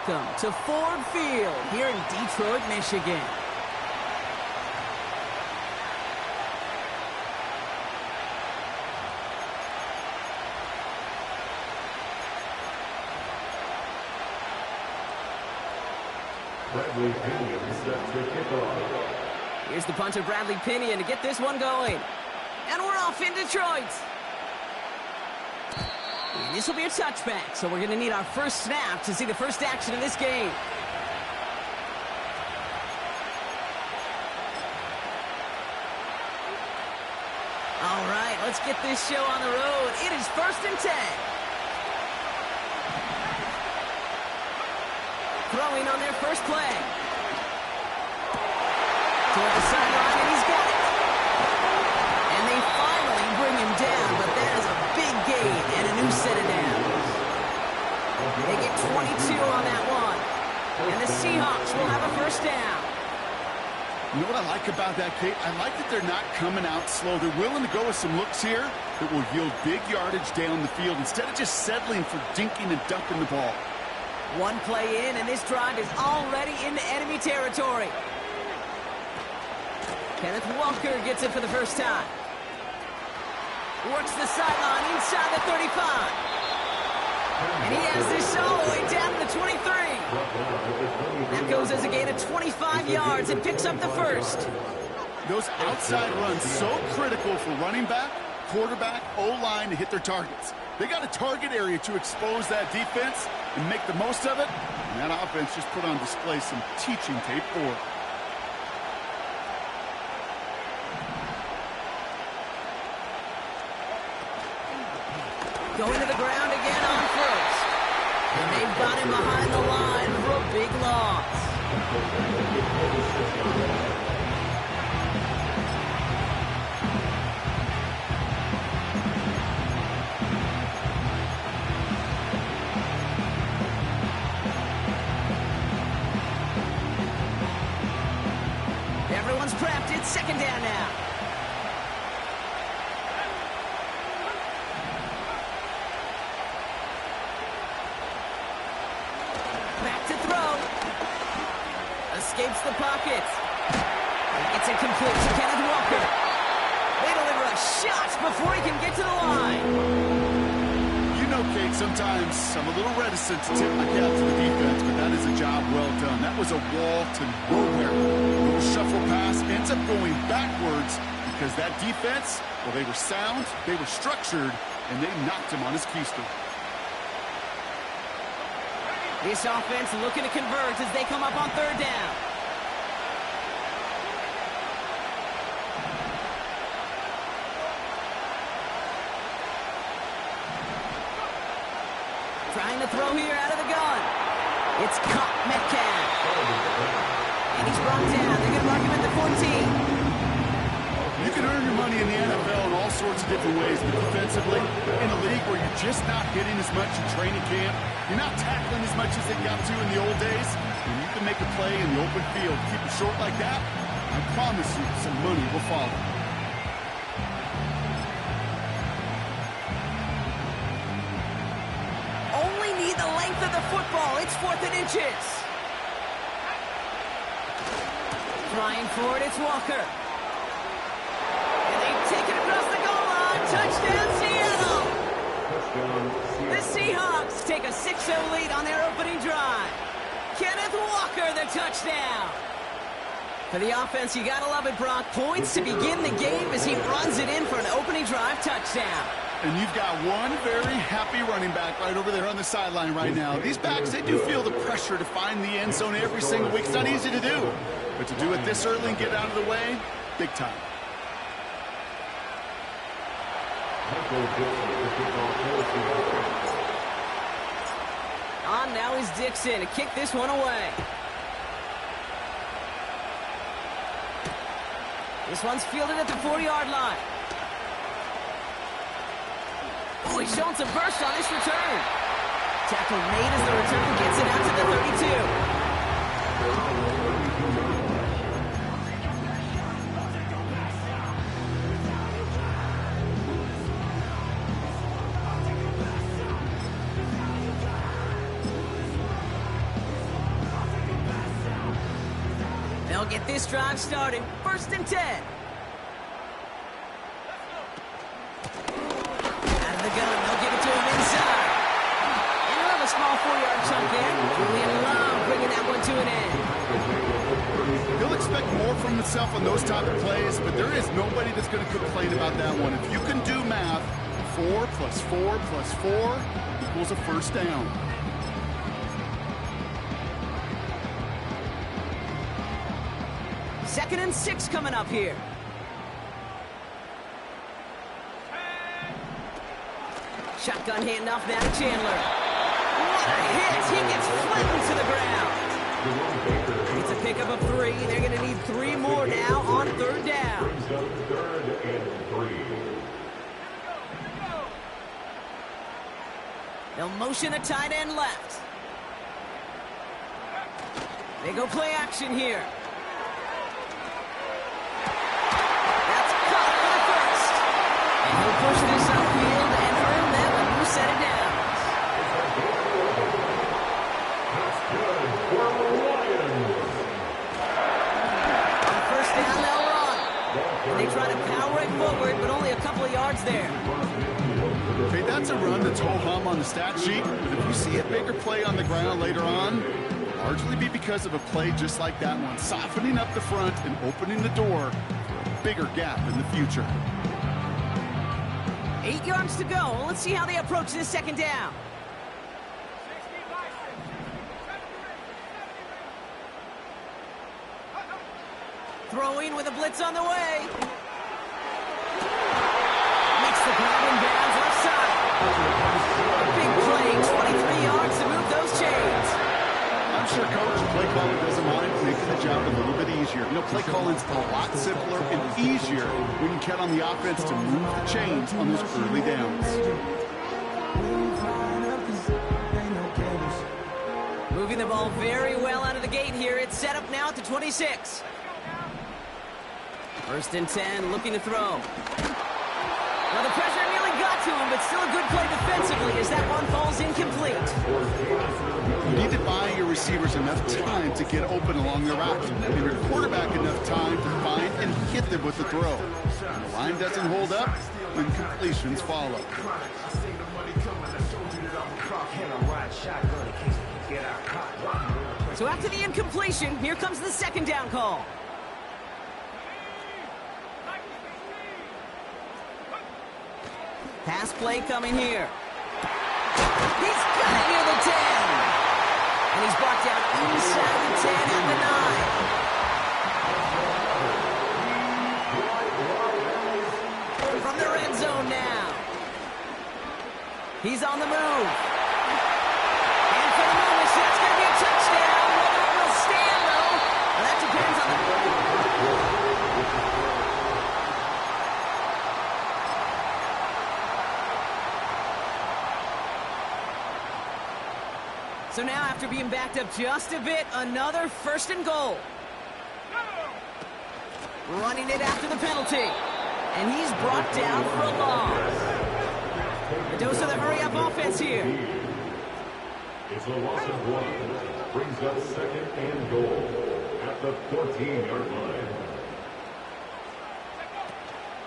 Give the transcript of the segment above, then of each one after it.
welcome to Ford Field here in Detroit, Michigan. Here's the punter, Bradley Pinion, to get this one going. And we're off in Detroit. And this will be a touchback, so we're going to need our first snap to see the first action of this game. All right, let's get this show on the road. It is 1st and 10. Throwing on their first play. Toward the sideline, and he's got it. And they finally bring him down, but that is a big gain and a new set of downs. They get 22 on that one. And the Seahawks will have a first down. You know what I like about that, Kate? I like that they're not coming out slow. They're willing to go with some looks here that will yield big yardage down the field instead of just settling for dinking and dunking the ball. One play in, and this drive is already into enemy territory. Kenneth Walker gets it for the first time. Works the sideline inside the 35. And he has this all the way down to the 23. That goes as a gain of 25 yards and picks up the first. Those outside runs so critical for running back, quarterback, O-line to hit their targets. They got a target area to expose that defense and make the most of it. And that offense just put on display some teaching tape for it. Going to the ground again on first. And they've got him behind the line for a big loss. Everyone's prepped. It's 2nd down now. Escapes the pocket. It's incomplete to Kenneth Walker. They deliver a shot before he can get to the line. You know, Kate, sometimes I'm a little reticent to tip my cap to the defense, but that is a job well done. That was a wall to nowhere. A little shuffle pass ends up going backwards because that defense, well, they were sound, they were structured, and they knocked him on his keister. This offense looking to convert as they come up on 3rd down. Trying to throw here out of the gun. It's caught Metcalf. And he's brought down. They're going to mark him at the 14. You can earn your money in the NFL in all sorts of different ways, but defensively, in a league where you're just not hitting as much in training camp, you're not tackling as much as they got to in the old days, and you can make a play in the open field, keep it short like that, I promise you some money will follow. Only need the length of the football. It's 4th and inches. Trying for it, it's Walker. Take it across the goal line. Touchdown, Seattle. The Seahawks take a 6-0 lead on their opening drive. Kenneth Walker, the touchdown. For the offense, you gotta love it, Brock. Points to begin the game as he runs it in for an opening drive touchdown. And you've got one very happy running back right over there on the sideline right now. These backs, they do feel the pressure to find the end zone every single week. It's not easy to do. But to do it this early and get out of the way, big time. On now is Dixon to kick this one away. This one's fielded at the 40-yard line. Oh, he's showing some burst on this return. Tackle made as the return gets it out to the 32. They'll get this drive started. 1st and 10. Out of the gun, they'll give it to him inside. And they'll have a small 4-yard chunk in. Julian Love bringing that one to an end. He'll expect more from himself on those type of plays, but there is nobody that's going to complain about that one. If you can do math, 4 plus 4 plus 4 equals a 1st down. Second and 6 coming up here. Shotgun handoff now to Chandler. What a hit! He gets flattened to the ground. It's a pickup of 3. They're going to need 3 more now on 3rd down. They'll motion a tight end left. They go play action here. That's caught for the 1st. And he'll push this upfield and earn them a new set of downs. On 1st down, they'll run. And they try to power it forward, but only a couple of yards there. Okay, that's a run that's ho-hum on the stat sheet, but if you see a bigger play on the ground later on, largely be because of a play just like that one, softening up the front and opening the door for a bigger gap in the future. 8 yards to go. Let's see how they approach this 2nd down. Throwing with a blitz on the way. Makes the grab and bounds left side. Big play, 23 yards to move those chains. I'm sure Coach play calling doesn't mind making the job a little bit easier. You know, play calling's a lot simpler and easier when you count on the offense to move the chains on those early downs. Moving the ball very well out of the gate here. It's set up now at the 26. 1st and 10, looking to throw. Well, the pressure nearly got to him, but still a good play defensively as that one falls incomplete. You need to buy your receivers enough time to get open along the route. Give your quarterback enough time to find and hit them with the throw. When the line doesn't hold up, then completions follow. So after the incompletion, here comes the 2nd down call. Pass play coming here. He's got it near the 10. And he's brought down inside the 10 at the 9. From the red zone now. He's on the move. And for the moment, that's going to be a touchdown. Whether it will stand, though, well, that depends on the... So now, after being backed up just a bit, another 1st and goal. Running it after the penalty. And he's brought down for a loss. A dose of the hurry-up offense here. It's a loss of 1. Brings up 2nd and goal at the 14-yard line.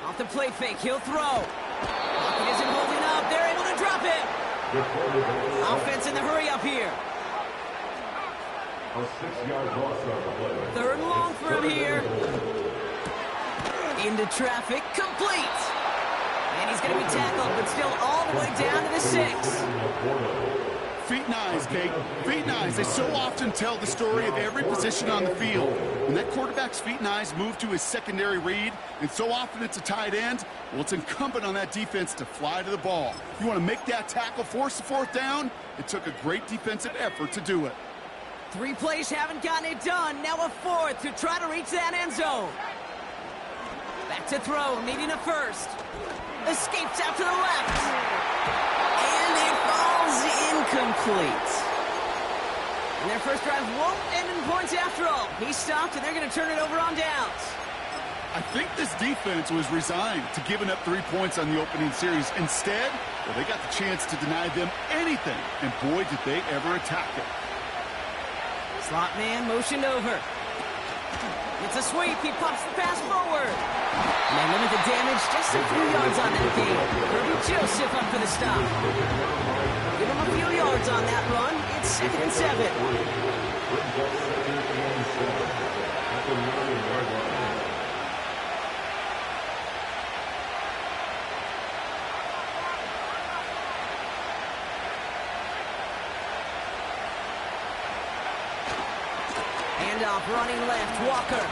Off the play fake, he'll throw. Pocket isn't holding up. They're able to drop it. Offense in the hurry-up here. A 6-yard loss on the play. 3rd and long for him here. Into traffic, complete. And he's going to be tackled, but still all the way down to the 6. Feet and eyes, Kate. Feet and eyes. They so often tell the story of every position on the field. When that quarterback's feet and eyes move to his secondary read, and so often it's a tight end, well, it's incumbent on that defense to fly to the ball. You want to make that tackle, force the 4th down? It took a great defensive effort to do it. 3 plays haven't gotten it done. Now a 4th to try to reach that end zone. Back to throw, needing a 1st. Escapes out to the left. And it falls incomplete. And their first drive won't end in points after all. He stopped, and they're going to turn it over on downs. I think this defense was resigned to giving up 3 points on the opening series. Instead, well, they got the chance to deny them anything. And boy, did they ever attack it. Slot man motioned over. It's a sweep. He pops the pass forward. And they limit the damage just a few yards on that game. Kirby Joseph up for the stop. Give him a few yards on that run. It's 2nd and 7. Handoff running left, Walker.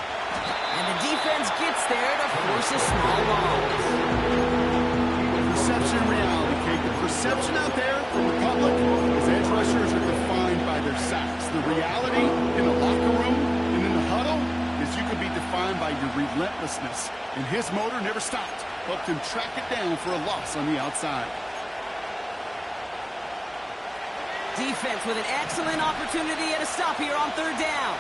And the defense gets there to force a small loss. Perception and reality, Kate. The perception out there from the public is edge rushers are defined by their sacks. The reality in the locker room and in the huddle is you can be defined by your relentlessness. And his motor never stopped. Helped him track it down for a loss on the outside. Defense with an excellent opportunity at a stop here on 3rd down.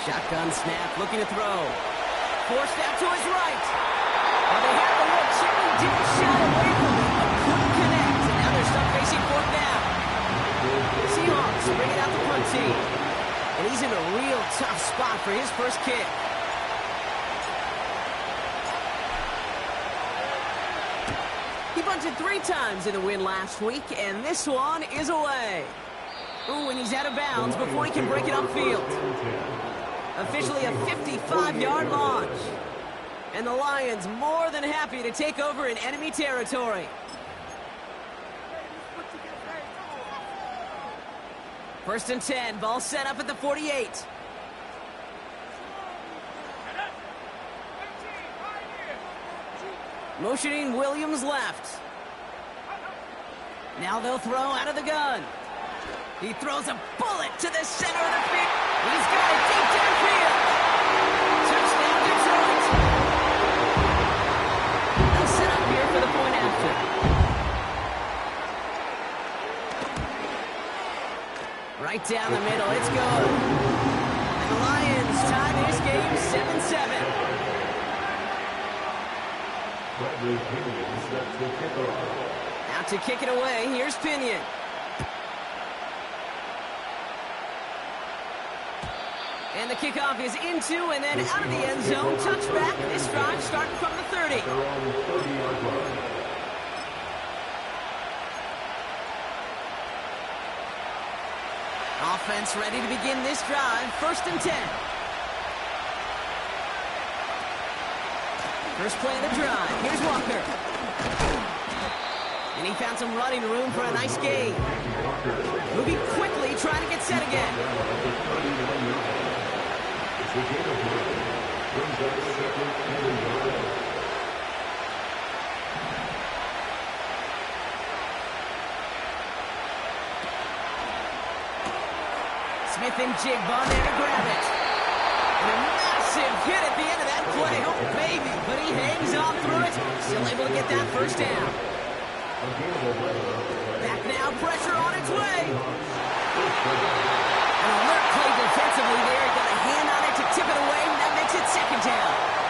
Shotgun snap, looking to throw. Forced out to his right. Well, they had the little chicken dip shot away from him, but couldn't connect. And now they're stuck facing 4th down. Seahawks bringing out the punt team. And he's in a real tough spot for his first kick. He bunted 3 times in the win last week, and this one is away. Ooh, and he's out of bounds before he can break it upfield. Officially a 55-yard launch. And the Lions more than happy to take over in enemy territory. First and 10, ball set up at the 48. Motioning Williams left. Now they'll throw out of the gun. He throws a bullet to the center of the field. He's got it deep downfield. Touchdown, Detroit. They'll set up here for the point after. Right down the middle, it's good. And the Lions tie this game 7-7. Out to kick it away, here's Pinion. And the kickoff is into and then out of the end zone. Touchback. This drive starting from the 30. Offense ready to begin this drive. 1st and 10. First play of the drive. Here's Walker. And he found some running room for a nice gain. Moving quickly, trying to get set again. Smith and Jigba there to grab it. And a massive hit at the end of that play. Oh, baby. But he hangs on through it. Still able to get that first down. Back now, pressure on its way. An alert play defensively there. Got a hand on it to tip it away. And that makes it 2nd down.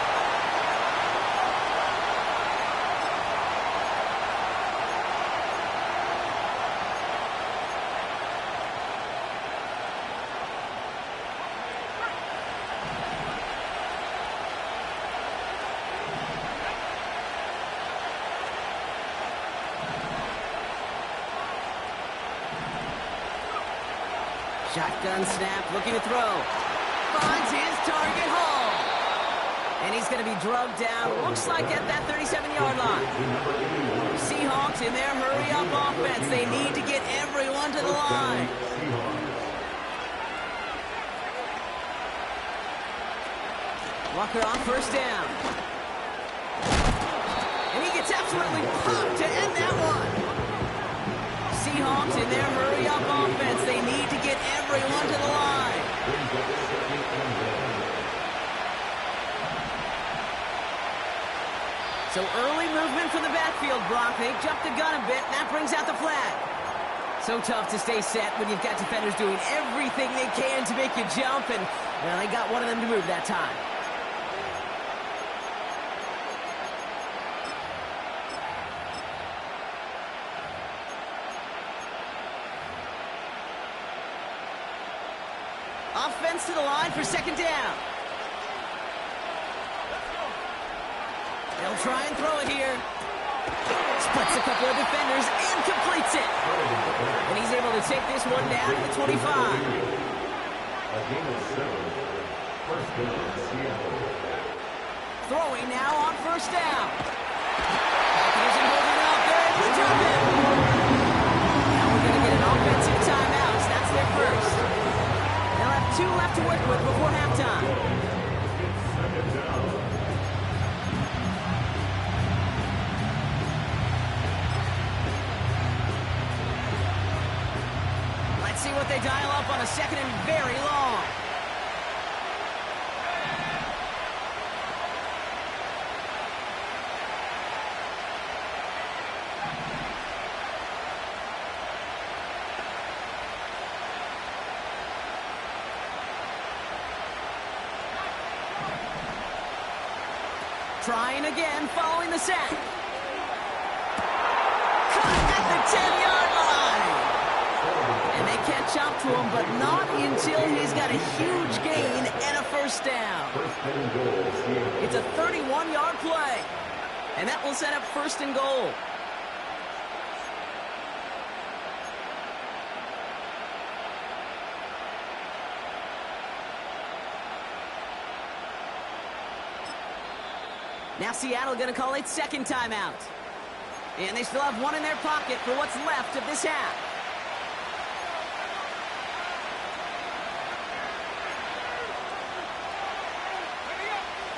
Shotgun snap, looking to throw. Finds his target Hall. And he's going to be drugged down, looks like at that 37-yard line. Seahawks in their hurry-up offense. They need to get everyone to the line. Walker on 1st down. And he gets absolutely pumped to end that one. Seahawks in their hurry-up offense. They need to get everyone to the line. So early movement from the backfield, Brock. They jumped the gun a bit, and that brings out the flag. So tough to stay set when you've got defenders doing everything they can to make you jump, and, well, they got one of them to move that time. Offense to the line for second down. They'll try and throw it here. Splits a couple of defenders and completes it. And he's able to take this one down to the 25. A gain of 7. First down, Seattle. Throwing now on first down. Isn't holding up. They're able to drop it. Now we're going to get an offensive timeout. That's their first. They'll have 2 left to work with before halftime. Second down. Let's see what they dial up on a second and very long. Trying again, following the sack. Caught at the 10-yard line. And they catch up to him, but not until he's got a huge gain and a first down. It's a 31-yard play. And that will set up first and goal. Now Seattle going to call its second timeout. And they still have 1 in their pocket for what's left of this half.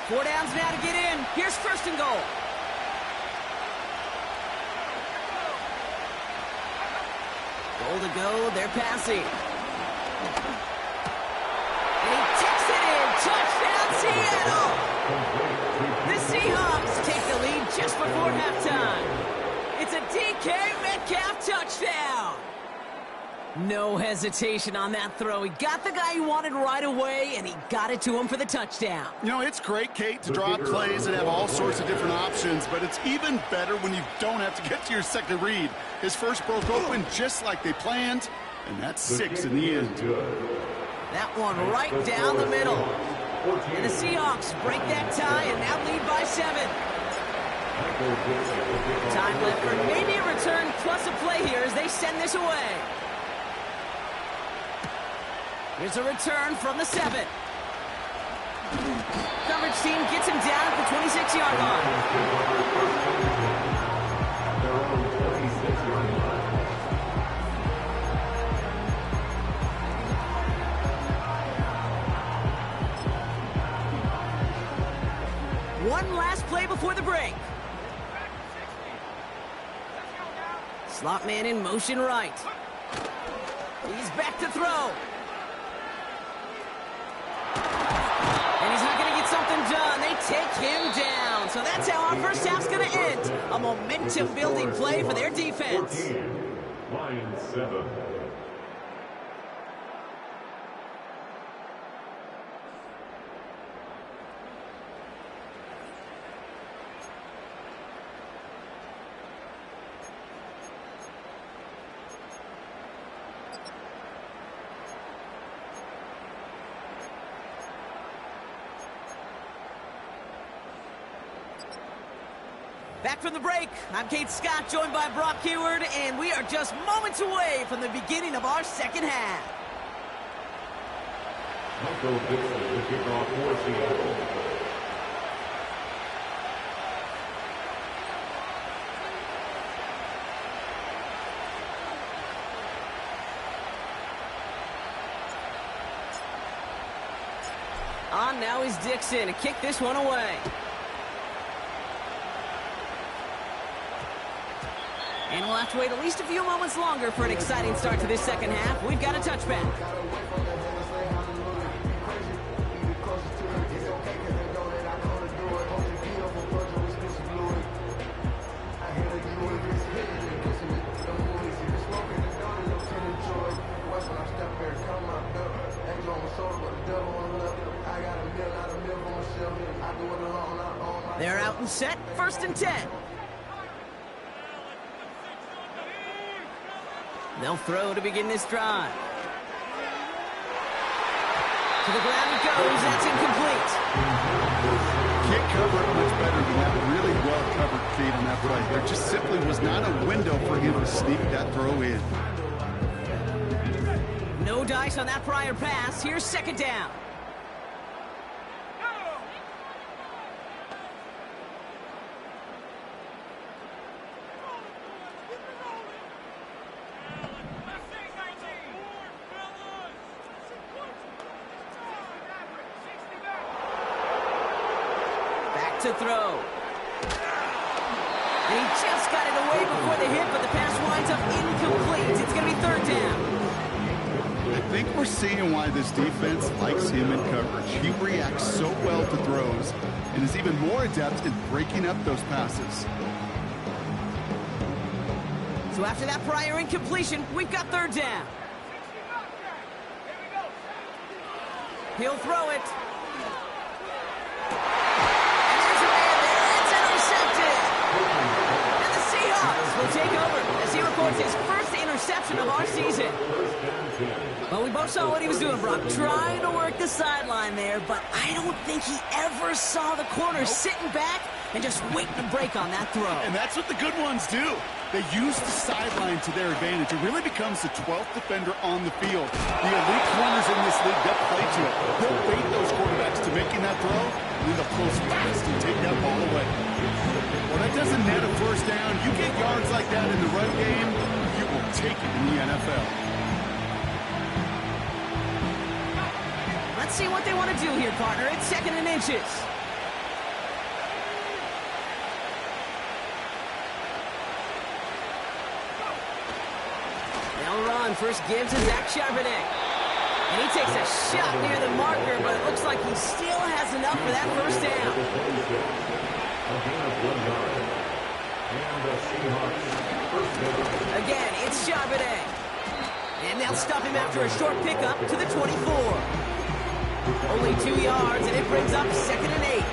Four downs now to get in. Here's first and goal. Goal to go. They're passing. And he takes it in. Touchdown, Seattle. The Seahawks take the lead just before halftime. It's a DK Metcalf touchdown. No hesitation on that throw. He got the guy he wanted right away, and he got it to him for the touchdown. You know, it's great, Kate, to draw plays and have all sorts of different options, but it's even better when you don't have to get to your second read. His first broke open just like they planned, and that's 6 in the end. That one right down the middle. And the Seahawks break that tie and now lead by 7. Time left for maybe a return plus a play here as they send this away. Here's a return from the 7. Coverage team gets him down at the 26-yard line. One last play before the break. Slot man in motion right. He's back to throw. And he's not going to get something done. They take him down. So that's how our first half's going to end. A momentum-building play for their defense. 14, Lions 7. Back from the break, I'm Kate Scott, joined by Brock Heward, and we are just moments away from the beginning of our second half. Michael Dixon to kick off for Seattle. On now is Dixon to kick this one away. And we'll have to wait at least a few moments longer for an exciting start to this second half. We've got a touchback. They're out and set, 1st and 10. They'll throw to begin this drive. To the ground it goes. That's incomplete. Can't cover it much better than that. Really well covered feet on that play. There just simply was not a window for him to sneak that throw in. No dice on that prior pass. Here's second down. Back to throw. And he just got it away before the hit, but the pass winds up incomplete. It's going to be third down. I think we're seeing why this defense likes him in coverage. He reacts so well to throws and is even more adept in breaking up those passes. So after that prior incompletion, we've got third down. He'll throw it. And there's a man there. It's intercepted. And the Seahawks will take over as he records his first interception of our season. Well, we both saw what he was doing, Brock, trying to work the sideline there, but I don't think he ever saw the corner sitting back and just waiting to break on that throw. And that's what the good ones do. They use the sideline to their advantage. It really becomes the 12th defender on the field. The elite corners in this league, they'll play to it. They'll bait those quarterbacks to making that throw, and then they'll close fast and take that ball away. Well, that doesn't net a first down. You get yards like that in the run game, you will take it in the NFL. Let's see what they want to do here, partner. It's second and inches. They'll run. First give to Zach Charbonnet. And he takes a shot near the marker, but it looks like he still has enough for that first down. Again, it's Charbonnet. And they'll stop him after a short pickup to the 24. Only 2 yards, and it brings up second and 8.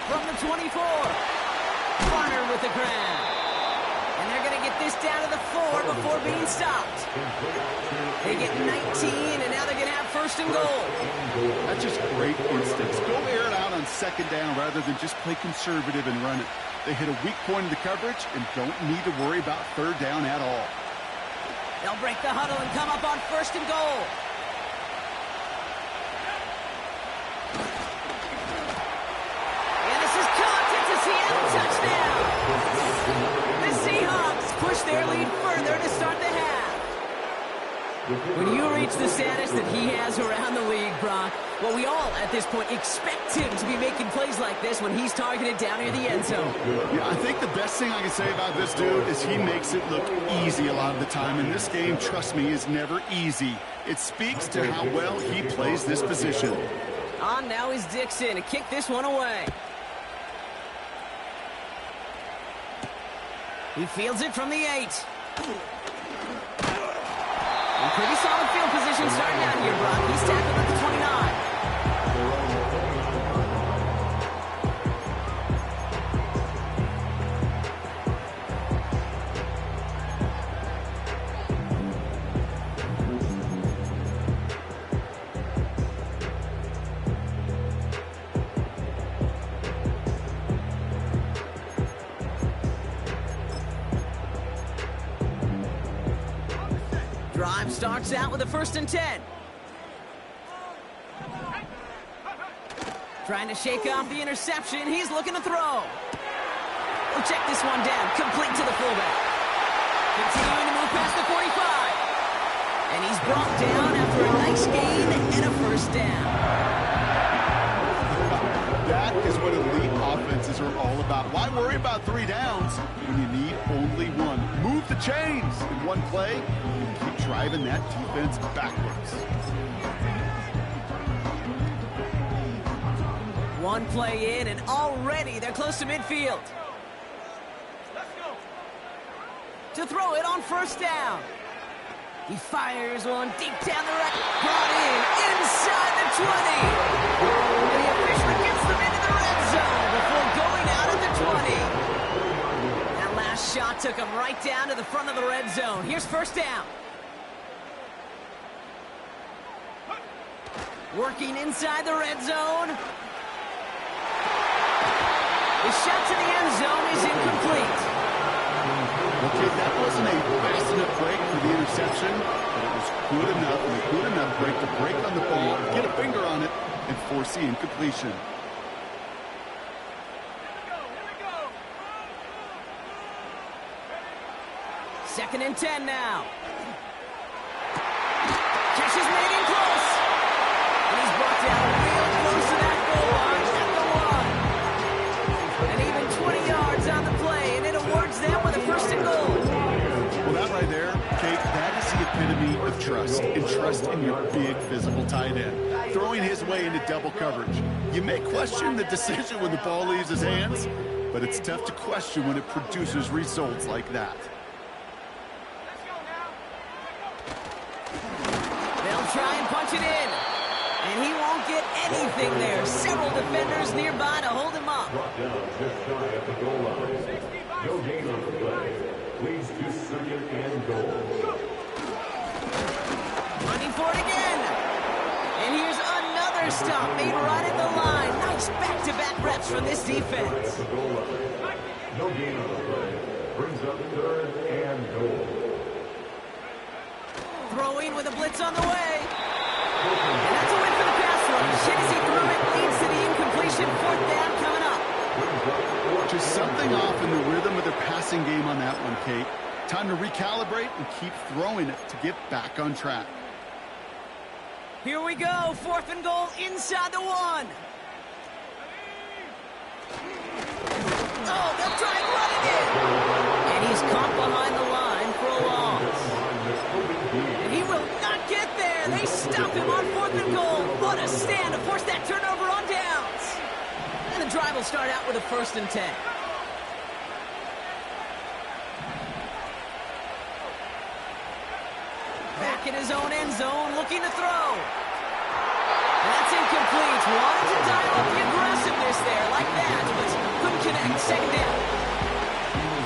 From the 24, Bonner with the ground. And they're going to get this down to the 4 before being stopped. They get 19, and now they're going to have first and goal. That's just great instincts. Go air it out on second down rather than just play conservative and run it. They hit a weak point in the coverage and don't need to worry about third down at all. They'll break the huddle and come up on first and goal. And this is caught. It's a Seattle touchdown. The Seahawks push their lead further to start the half. When you reach the status that he has around the league, Brock, well, we all, at this point, expect him to be making plays like this when he's targeted down near the end zone. Yeah, I think the best thing I can say about this dude is he makes it look easy a lot of the time. And this game, trust me, is never easy. It speaks to how well he plays this position. On now is Dixon to kick this one away. He fields it from the 8. And pretty solid field position starting out here, Brock. He's tackled at the 29. Drive starts out with a 1st and 10. Trying to shake off the interception. He's looking to throw. We'll check this one down. Complete to the fullback. Continuing to move past the 45. And he's brought down after a nice gain and a first down. That is what elite offenses are all about. Why worry about 3 downs when you need only one? Move the chains in one play and keep driving that defense backwards. One play in, and already they're close to midfield. To throw it on first down. He fires one deep down the right. Brought in inside the 20. And he officially gets them into the red zone before going out at the 20. That last shot took him right down to the front of the red zone. Here's first down. Working inside the red zone. The shot to the end zone is incomplete. Okay, that wasn't a fast enough break for the interception, but it was good enough, and a good enough break to break on the ball, get a finger on it, and force the incompletion. Second and 10 now. Catch is made in close. And he's brought down real close to that goal line at the 1. And even 20 yards on the play, and it awards them with a first and goal. Well, that right there, Kate, that is the epitome of trust, and trust in your big physical tight end. Throwing his way into double coverage. You may question the decision when the ball leaves his hands, but it's tough to question when it produces results like that. They'll try and punch it in. And he won't get anything there. Several defenders nearby to hold him up. Brought down just shy at the goal line. No gain on the play. Leads to second and goal. Running for it again. And here's another stop made right at the line. Nice back-to-back reps from this defense. At the goal line. No gain on the play. Brings up third and goal. Throwing with a blitz on the way. And that's a win for the pass rush. Hit as he threw it, leads to the incompletion. Fourth down coming up. Just something off in the rhythm of their passing game on that one, Kate. Time to recalibrate and keep throwing it to get back on track. Here we go. Fourth and goal inside the 1. Oh, they'll try and run it in. And he's caught behind the line for a loss. And he will not get there. They stop him on fourth and goal. What a stand to force that turnover on downs. And the drive will start out with a first and 10. Back in his own end zone, looking to throw. And that's incomplete. Wanted to dial up the aggressiveness there like that, but couldn't connect. Second down.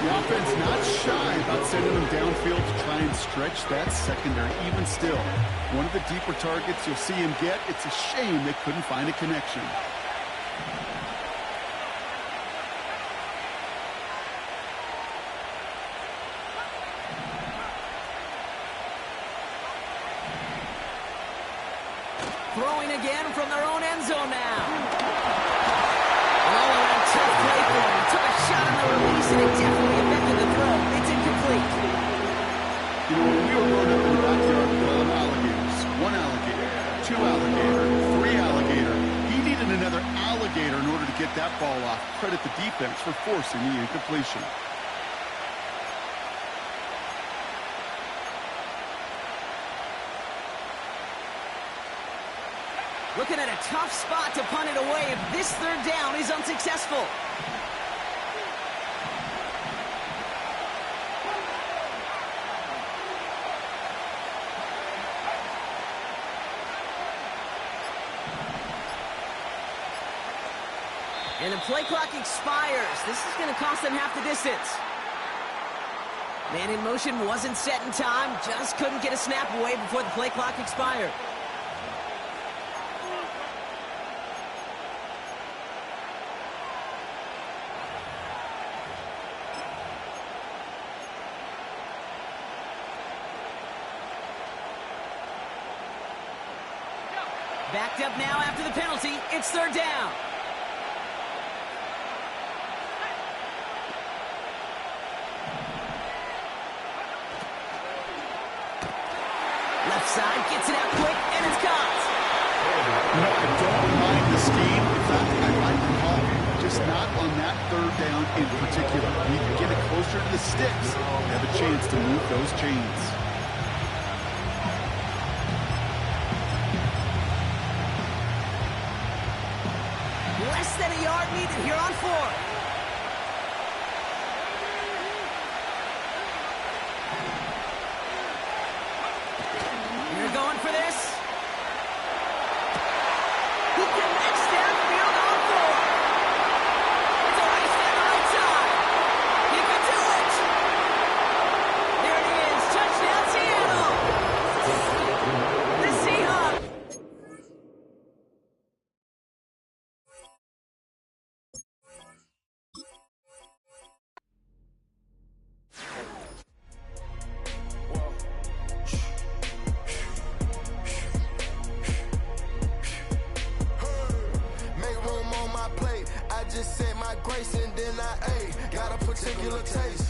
The offense not shy about sending them downfield to try and stretch that secondary. Even still, one of the deeper targets you'll see him get. It's a shame they couldn't find a connection. Throwing again from their own end zone now. An all-around tough play for him. He took a shot on the release, and it definitely affected the throw. It's incomplete. You know, when we were growing up in the backyard, we call them alligators. One alligator, two alligator, three alligator. He needed another alligator in order to get that ball off. Credit the defense for forcing the incompletion. Looking at a tough spot to punt it away if this third down is unsuccessful. And the play clock expires. This is going to cost them half the distance. Man in motion wasn't set in time. Just couldn't get a snap away before the play clock expired. Backed up now after the penalty. It's third down. Left side gets it out quick, and it's caught. You know, I don't mind the scheme. In fact, I like the call. Just not on that third down in particular. We can get it closer to the sticks. They have a chance to move those chains. Less than a yard needed here on fourth. and I ate, got a particular taste.